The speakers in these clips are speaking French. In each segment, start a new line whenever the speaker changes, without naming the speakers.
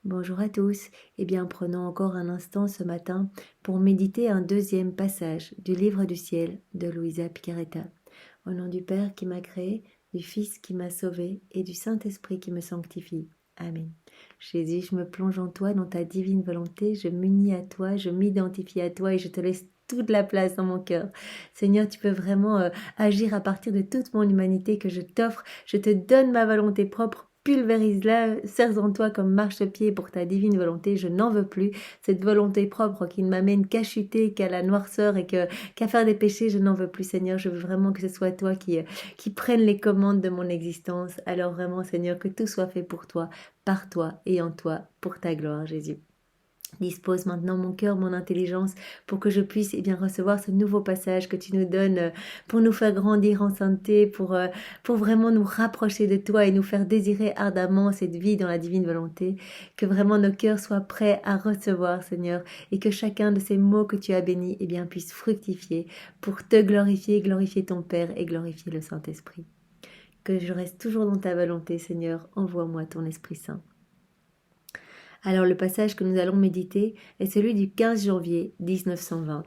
Bonjour à tous. Eh bien, prenons encore un instant ce matin pour méditer un deuxième passage du livre du ciel de Luisa Picaretta. Au nom du Père qui m'a créé, du Fils qui m'a sauvé et du Saint-Esprit qui me sanctifie. Amen. Jésus, je me plonge en toi, dans ta divine volonté, je m'unis à toi, je m'identifie à toi et je te laisse toute la place dans mon cœur. Seigneur, tu peux vraiment agir à partir de toute mon humanité que je t'offre. Je te donne ma volonté propre. Pulvérise-la, serre en toi comme marchepied pour ta divine volonté. Je n'en veux plus. Cette volonté propre qui ne m'amène qu'à chuter, qu'à la noirceur et qu'à faire des péchés, je n'en veux plus, Seigneur. Je veux vraiment que ce soit toi qui prenne les commandes de mon existence. Alors vraiment, Seigneur, que tout soit fait pour toi, par toi et en toi, pour ta gloire, Jésus. Dispose maintenant mon cœur, mon intelligence, pour que je puisse bien recevoir ce nouveau passage que tu nous donnes pour nous faire grandir en sainteté, pour vraiment nous rapprocher de toi et nous faire désirer ardemment cette vie dans la divine volonté. Que vraiment nos cœurs soient prêts à recevoir, Seigneur, et que chacun de ces mots que tu as bénis bien, puisse fructifier pour te glorifier, glorifier ton Père et glorifier le Saint-Esprit. Que je reste toujours dans ta volonté, Seigneur. Envoie-moi ton Esprit Saint. Alors le passage que nous allons méditer est celui du 15 janvier 1920.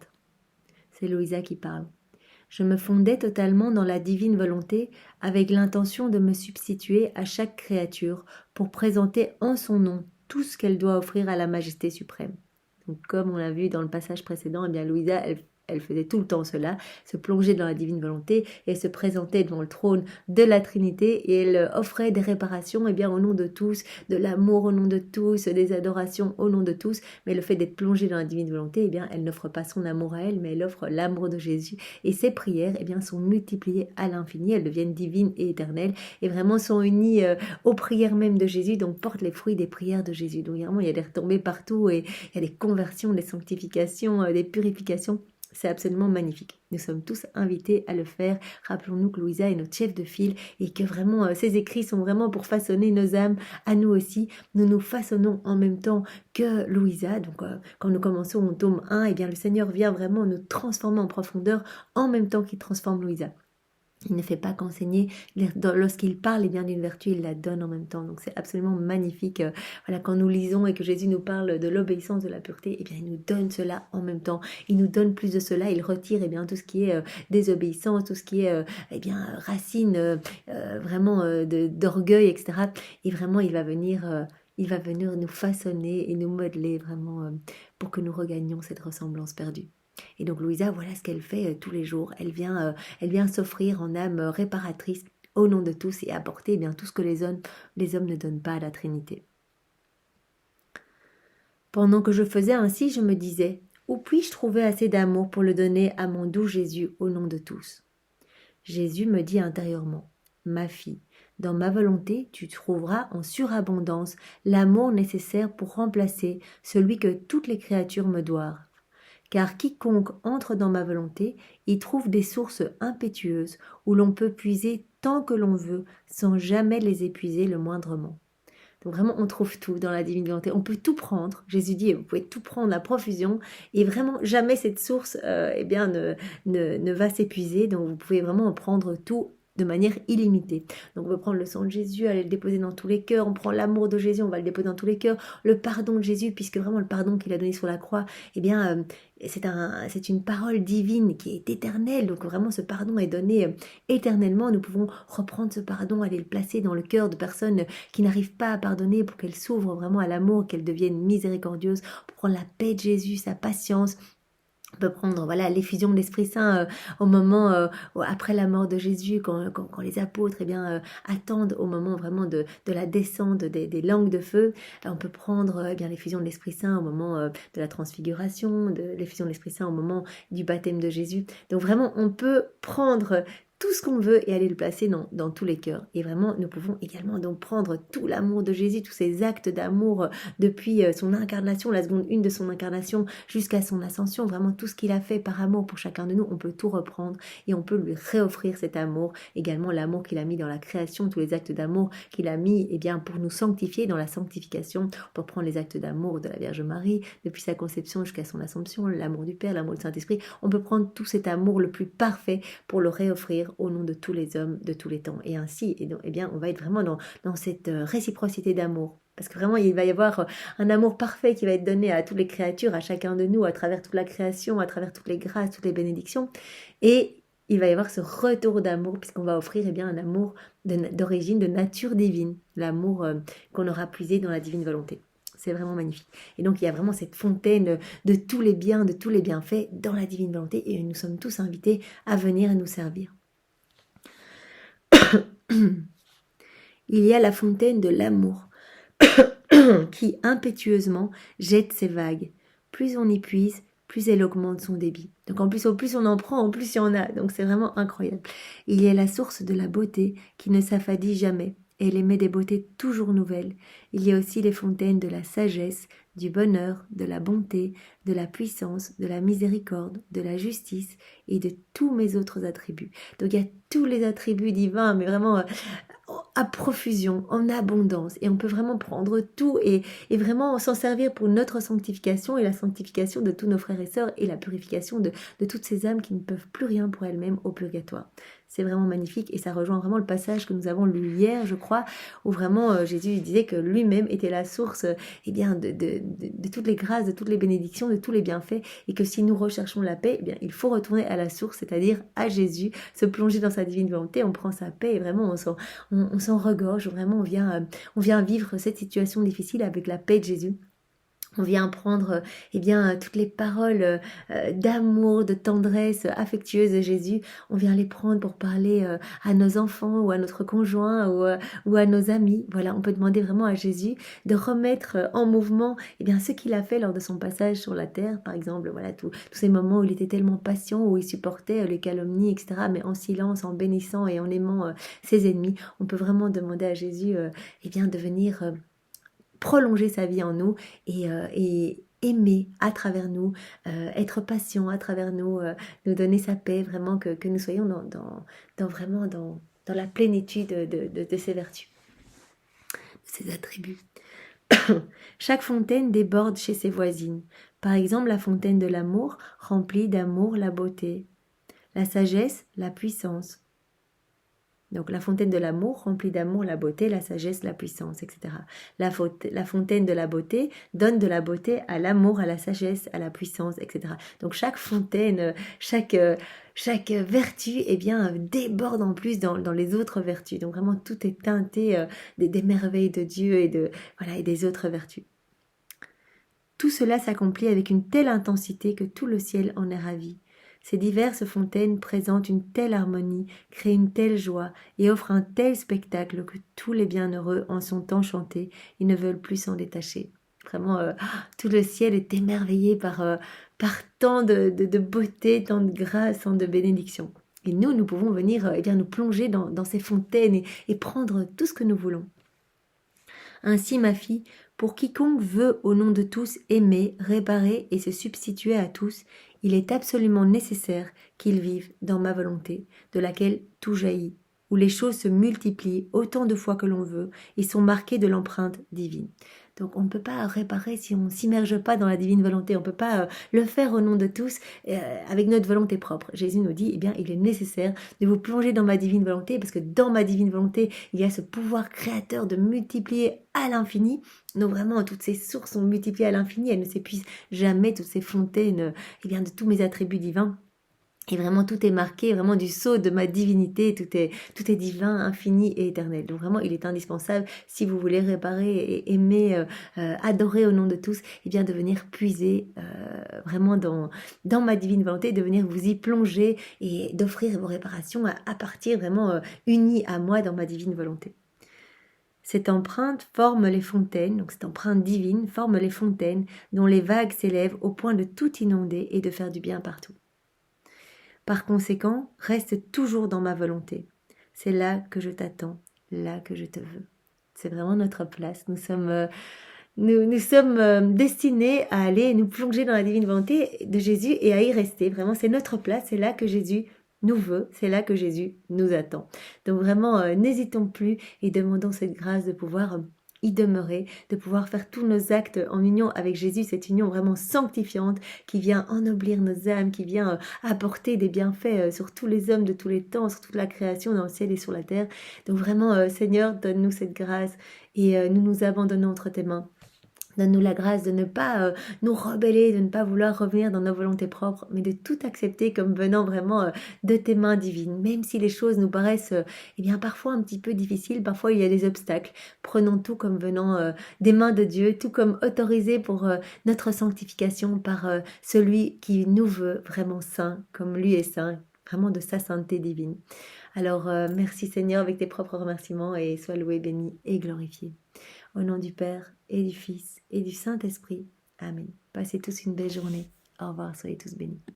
C'est Louisa qui parle. Je me fondais totalement dans la divine volonté avec l'intention de me substituer à chaque créature pour présenter en son nom tout ce qu'elle doit offrir à la majesté suprême. Donc, comme on l'a vu dans le passage précédent, eh bien Louisa, elle faisait tout le temps cela, se plonger dans la divine volonté et se présentait devant le trône de la Trinité et elle offrait des réparations bien, au nom de tous, de l'amour au nom de tous, des adorations au nom de tous. Mais le fait d'être plongée dans la divine volonté, bien, elle n'offre pas son amour à elle, mais elle offre l'amour de Jésus. Et ses prières bien, sont multipliées à l'infini, elles deviennent divines et éternelles et vraiment sont unies aux prières même de Jésus, donc portent les fruits des prières de Jésus. Donc vraiment, il y a des retombées partout et il y a des conversions, des sanctifications, des purifications. C'est absolument magnifique. Nous sommes tous invités à le faire. Rappelons-nous que Louisa est notre chef de file et que vraiment ces écrits sont vraiment pour façonner nos âmes à nous aussi. Nous nous façonnons en même temps que Louisa. Donc quand nous commençons au tome 1, eh bien, le Seigneur vient vraiment nous transformer en profondeur en même temps qu'il transforme Louisa. Il ne fait pas qu'enseigner, lorsqu'il parle bien d'une vertu, il la donne en même temps. Donc c'est absolument magnifique. Voilà, quand nous lisons et que Jésus nous parle de l'obéissance, de la pureté, bien il nous donne cela en même temps. Il nous donne plus de cela, il retire bien tout ce qui est désobéissance, tout ce qui est bien racine vraiment d'orgueil, etc. Et vraiment il va venir nous façonner et nous modeler vraiment pour que nous regagnions cette ressemblance perdue. Et donc Louisa, voilà ce qu'elle fait tous les jours. Elle vient s'offrir en âme réparatrice au nom de tous et apporter bien tout ce que les hommes ne donnent pas à la Trinité. Pendant que je faisais ainsi, je me disais, où puis-je trouver assez d'amour pour le donner à mon doux Jésus au nom de tous? Jésus me dit intérieurement, ma fille, dans ma volonté, tu trouveras en surabondance l'amour nécessaire pour remplacer celui que toutes les créatures me doivent. Car quiconque entre dans ma volonté y trouve des sources impétueuses où l'on peut puiser tant que l'on veut sans jamais les épuiser le moindrement. Donc vraiment, on trouve tout dans la divine volonté. On peut tout prendre. Jésus dit, vous pouvez tout prendre à profusion. Et vraiment, jamais cette source ne va s'épuiser. Donc vous pouvez vraiment en prendre tout de manière illimitée. Donc on peut prendre le sang de Jésus, aller le déposer dans tous les cœurs, on prend l'amour de Jésus, on va le déposer dans tous les cœurs, le pardon de Jésus, puisque vraiment le pardon qu'il a donné sur la croix, c'est une parole divine qui est éternelle, donc vraiment ce pardon est donné éternellement. Nous pouvons reprendre ce pardon, aller le placer dans le cœur de personnes qui n'arrivent pas à pardonner pour qu'elles s'ouvrent vraiment à l'amour, qu'elles deviennent miséricordieuses, pour prendre la paix de Jésus, sa patience. On peut prendre l'effusion de l'Esprit Saint au moment après la mort de Jésus, quand les apôtres attendent au moment vraiment de la descente des langues de feu. On peut prendre l'effusion de l'Esprit Saint au moment de la transfiguration, de l'effusion de l'Esprit Saint au moment du baptême de Jésus. Donc vraiment, on peut prendre tout ce qu'on veut et aller le placer dans tous les cœurs. Et vraiment, nous pouvons également donc prendre tout l'amour de Jésus, tous ces actes d'amour depuis son incarnation, la seconde une de son incarnation jusqu'à son ascension, vraiment tout ce qu'il a fait par amour pour chacun de nous, on peut tout reprendre et on peut lui réoffrir cet amour, également l'amour qu'il a mis dans la création, tous les actes d'amour qu'il a mis pour nous sanctifier dans la sanctification. On peut prendre les actes d'amour de la Vierge Marie, depuis sa conception jusqu'à son assomption, l'amour du Père, l'amour du Saint-Esprit. On peut prendre tout cet amour le plus parfait pour le réoffrir au nom de tous les hommes de tous les temps. Et ainsi, on va être vraiment dans cette réciprocité d'amour. Parce que vraiment, il va y avoir un amour parfait qui va être donné à toutes les créatures, à chacun de nous, à travers toute la création, à travers toutes les grâces, toutes les bénédictions. Et il va y avoir ce retour d'amour, puisqu'on va offrir eh bien, un amour d'origine, de nature divine, l'amour qu'on aura puisé dans la divine volonté. C'est vraiment magnifique. Et donc, il y a vraiment cette fontaine de tous les biens, de tous les bienfaits dans la divine volonté, et nous sommes tous invités à venir nous servir. Il y a la fontaine de l'amour qui impétueusement jette ses vagues. Plus on y puise, plus elle augmente son débit. Donc en plus, au plus on en prend, en plus il y en a. Donc c'est vraiment incroyable. Il y a la source de la beauté qui ne s'affadit jamais. Elle émet des beautés toujours nouvelles. Il y a aussi les fontaines de la sagesse, du bonheur, de la bonté, de la puissance, de la miséricorde, de la justice et de tous mes autres attributs. Donc il y a tous les attributs divins, mais vraiment à profusion, en abondance. Et on peut vraiment prendre tout et vraiment s'en servir pour notre sanctification et la sanctification de tous nos frères et sœurs et la purification de toutes ces âmes qui ne peuvent plus rien pour elles-mêmes au purgatoire. C'est vraiment magnifique et ça rejoint vraiment le passage que nous avons lu hier, je crois, où vraiment Jésus disait que lui-même était la source eh bien, de toutes les grâces, de toutes les bénédictions, de tous les bienfaits et que si nous recherchons la paix, eh bien, il faut retourner à la source, c'est-à-dire à Jésus, se plonger dans sa divine volonté, on prend sa paix et vraiment on s'en regorge, vraiment on vient vivre cette situation difficile avec la paix de Jésus. On vient prendre eh bien, toutes les paroles d'amour, de tendresse affectueuse de Jésus. On vient les prendre pour parler à nos enfants ou à notre conjoint ou à nos amis. Voilà, on peut demander vraiment à Jésus de remettre en mouvement eh bien, ce qu'il a fait lors de son passage sur la terre. Par exemple, voilà, tous ces moments où il était tellement patient, où il supportait les calomnies, etc. Mais en silence, en bénissant et en aimant ses ennemis. On peut vraiment demander à Jésus eh bien, de venir prolonger sa vie en nous et aimer à travers nous, être patient à travers nous, nous donner sa paix, vraiment que nous soyons dans la plénitude de ses vertus, de ses attributs. Chaque fontaine déborde chez ses voisines. Par exemple, la fontaine de l'amour remplit d'amour la beauté, la sagesse, la puissance. Donc la fontaine de l'amour remplit d'amour la beauté, la sagesse, la puissance, etc. La fontaine de la beauté donne de la beauté à l'amour, à la sagesse, à la puissance, etc. Donc chaque fontaine, chaque vertu eh bien, déborde en plus dans les autres vertus. Donc vraiment tout est teinté des merveilles de Dieu et des autres vertus. Tout cela s'accomplit avec une telle intensité que tout le ciel en est ravi. Ces diverses fontaines présentent une telle harmonie, créent une telle joie et offrent un tel spectacle que tous les bienheureux en sont enchantés et ne veulent plus s'en détacher. Vraiment, tout le ciel est émerveillé par tant de beauté, tant de grâce, tant de bénédiction. Et nous pouvons venir eh bien, nous plonger dans ces fontaines et prendre tout ce que nous voulons. Ainsi, ma fille, pour quiconque veut, au nom de tous, aimer, réparer et se substituer à tous, il est absolument nécessaire qu'il vive dans ma volonté, de laquelle tout jaillit, où les choses se multiplient autant de fois que l'on veut et sont marquées de l'empreinte divine. Donc on ne peut pas réparer si on ne s'immerge pas dans la divine volonté, on ne peut pas le faire au nom de tous avec notre volonté propre. Jésus nous dit, eh bien, il est nécessaire de vous plonger dans ma divine volonté parce que dans ma divine volonté, il y a ce pouvoir créateur de multiplier à l'infini. Donc vraiment, toutes ces sources sont multipliées à l'infini, elles ne s'épuisent jamais, toutes ces fontaines eh bien, de tous mes attributs divins. Et vraiment, tout est marqué, vraiment du sceau de ma divinité, tout est divin, infini et éternel. Donc vraiment, il est indispensable, si vous voulez réparer et aimer, adorer au nom de tous, eh bien de venir puiser vraiment dans ma divine volonté, de venir vous y plonger et d'offrir vos réparations à partir vraiment unis à moi dans ma divine volonté. Cette empreinte forme les fontaines, donc cette empreinte divine forme les fontaines dont les vagues s'élèvent au point de tout inonder et de faire du bien partout. Par conséquent, reste toujours dans ma volonté. C'est là que je t'attends, là que je te veux. C'est vraiment notre place. Nous sommes destinés à aller nous plonger dans la divine volonté de Jésus et à y rester. Vraiment, c'est notre place. C'est là que Jésus nous veut. C'est là que Jésus nous attend. Donc vraiment, n'hésitons plus et demandons cette grâce de pouvoir y demeurer, de pouvoir faire tous nos actes en union avec Jésus, cette union vraiment sanctifiante qui vient ennoblir nos âmes, qui vient apporter des bienfaits sur tous les hommes de tous les temps, sur toute la création dans le ciel et sur la terre. Donc vraiment, Seigneur, donne-nous cette grâce et nous nous abandonnons entre tes mains. Donne-nous la grâce de ne pas nous rebeller, de ne pas vouloir revenir dans nos volontés propres, mais de tout accepter comme venant vraiment de tes mains divines. Même si les choses nous paraissent eh bien, parfois un petit peu difficiles, parfois il y a des obstacles. Prenons tout comme venant des mains de Dieu, tout comme autorisé pour notre sanctification par celui qui nous veut vraiment saints, comme lui est saint, vraiment de sa sainteté divine. Alors merci Seigneur avec tes propres remerciements et sois loué, béni et glorifié. Au nom du Père et du Fils et du Saint-Esprit. Amen. Passez tous une belle journée. Au revoir, soyez tous bénis.